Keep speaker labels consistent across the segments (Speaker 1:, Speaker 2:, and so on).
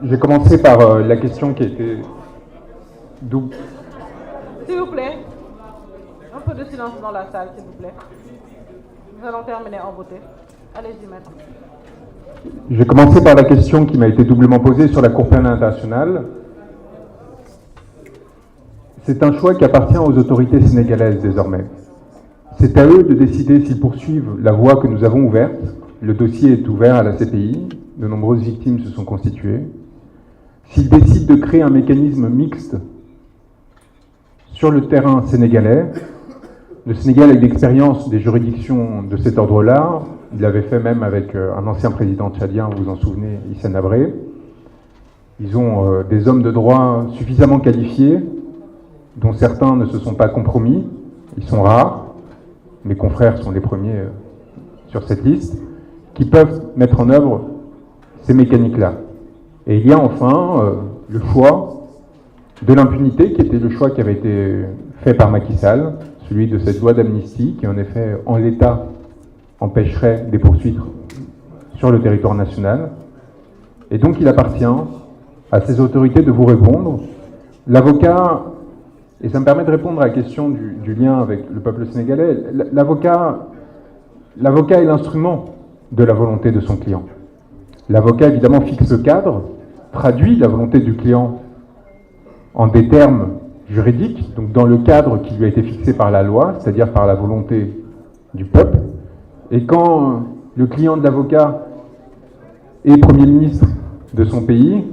Speaker 1: Je vais commencer par la question qui a été double.
Speaker 2: S'il vous plaît, un peu de silence dans la salle, s'il vous plaît. Nous allons terminer en beauté. Allez-y maintenant.
Speaker 1: Je vais commencer par la question qui m'a été doublement posée sur la Cour pénale internationale. C'est un choix qui appartient aux autorités sénégalaises désormais. C'est à eux de décider s'ils poursuivent la voie que nous avons ouverte. Le dossier est ouvert à la CPI, de nombreuses victimes se sont constituées. S'ils décident de créer un mécanisme mixte sur le terrain sénégalais, le Sénégal a eu l'expérience des juridictions de cet ordre-là. Il l'avait fait même avec un ancien président tchadien, vous vous en souvenez, Hissène Habré. Ils ont des hommes de droit suffisamment qualifiés, dont certains ne se sont pas compromis. Ils sont rares. Mes confrères sont les premiers sur cette liste, qui peuvent mettre en œuvre ces mécaniques-là. Et il y a enfin le choix de l'impunité, qui était le choix qui avait été fait par Macky Sall, celui de cette loi d'amnistie, qui en effet, en l'état, empêcherait des poursuites sur le territoire national. Et donc il appartient à ces autorités de vous répondre. L'avocat, et ça me permet de répondre à la question du lien avec le peuple sénégalais, l'avocat est l'instrument de la volonté de son client. L'avocat, évidemment, fixe le cadre, traduit la volonté du client en des termes juridiques, donc dans le cadre qui lui a été fixé par la loi, c'est-à-dire par la volonté du peuple. Et quand le client de l'avocat est Premier ministre de son pays,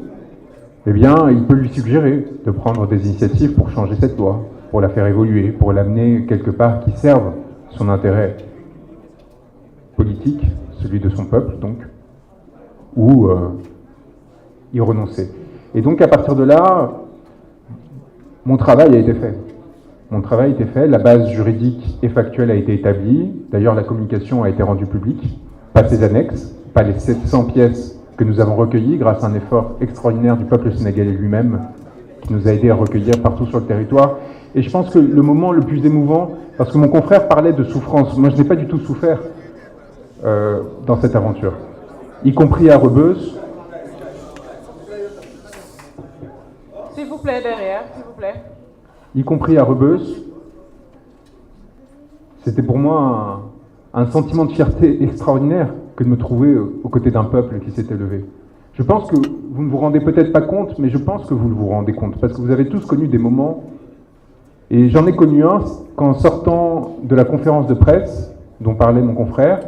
Speaker 1: eh bien, il peut lui suggérer de prendre des initiatives pour changer cette loi, pour la faire évoluer, pour l'amener quelque part qui serve son intérêt politique, celui de son peuple, donc, ou y renoncer. Et donc, à partir de là, mon travail a été fait. Mon travail a été fait, la base juridique et factuelle a été établie. D'ailleurs, la communication a été rendue publique, pas ses annexes, pas les 700 pièces que nous avons recueillies grâce à un effort extraordinaire du peuple sénégalais lui-même, qui nous a aidés à recueillir partout sur le territoire. Et je pense que le moment le plus émouvant, parce que mon confrère parlait de souffrance, moi je n'ai pas du tout souffert dans cette aventure, y compris à Rebeuss.
Speaker 2: S'il vous plaît, derrière, s'il vous plaît.
Speaker 1: Y compris à Rebeuss, c'était pour moi un sentiment de fierté extraordinaire que de me trouver aux côtés d'un peuple qui s'était levé. Je pense que vous ne vous rendez peut-être pas compte, mais je pense que vous vous rendez compte, parce que vous avez tous connu des moments, et j'en ai connu un qu'en sortant de la conférence de presse dont parlait mon confrère,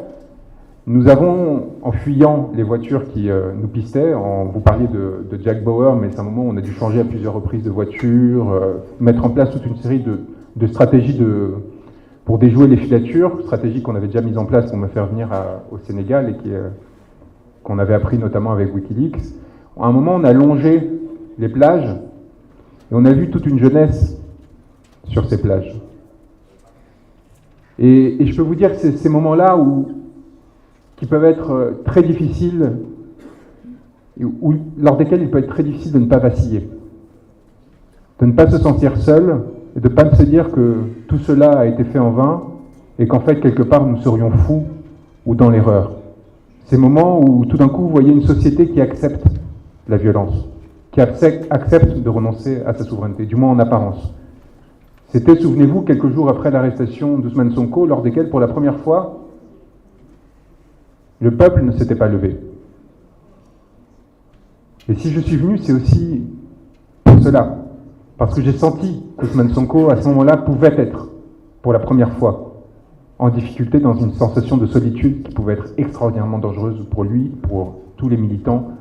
Speaker 1: nous avons, en fuyant les voitures qui nous pistaient, vous parliez de Jack Bauer, mais c'est un moment où on a dû changer à plusieurs reprises de voiture, mettre en place toute une série de stratégies pour déjouer les filatures, stratégie qu'on avait déjà mise en place pour me faire venir au Sénégal et qu'on avait appris notamment avec Wikileaks. À un moment, on a longé les plages et on a vu toute une jeunesse sur ces plages. Et je peux vous dire que c'est ces moments-là qui peuvent être très difficiles, lors desquels il peut être très difficile de ne pas vaciller, de ne pas se sentir seul, et de ne pas se dire que tout cela a été fait en vain, et qu'en fait, quelque part, nous serions fous ou dans l'erreur. Ces moments où, tout d'un coup, vous voyez une société qui accepte la violence, qui accepte de renoncer à sa souveraineté, du moins en apparence. C'était, souvenez-vous, quelques jours après l'arrestation d'Ousmane Sonko, lors desquels, pour la première fois, le peuple ne s'était pas levé. Et si je suis venu, c'est aussi pour cela. Parce que j'ai senti qu'Ousmane Sonko, à ce moment-là, pouvait être, pour la première fois, en difficulté dans une sensation de solitude qui pouvait être extraordinairement dangereuse pour lui, pour tous les militants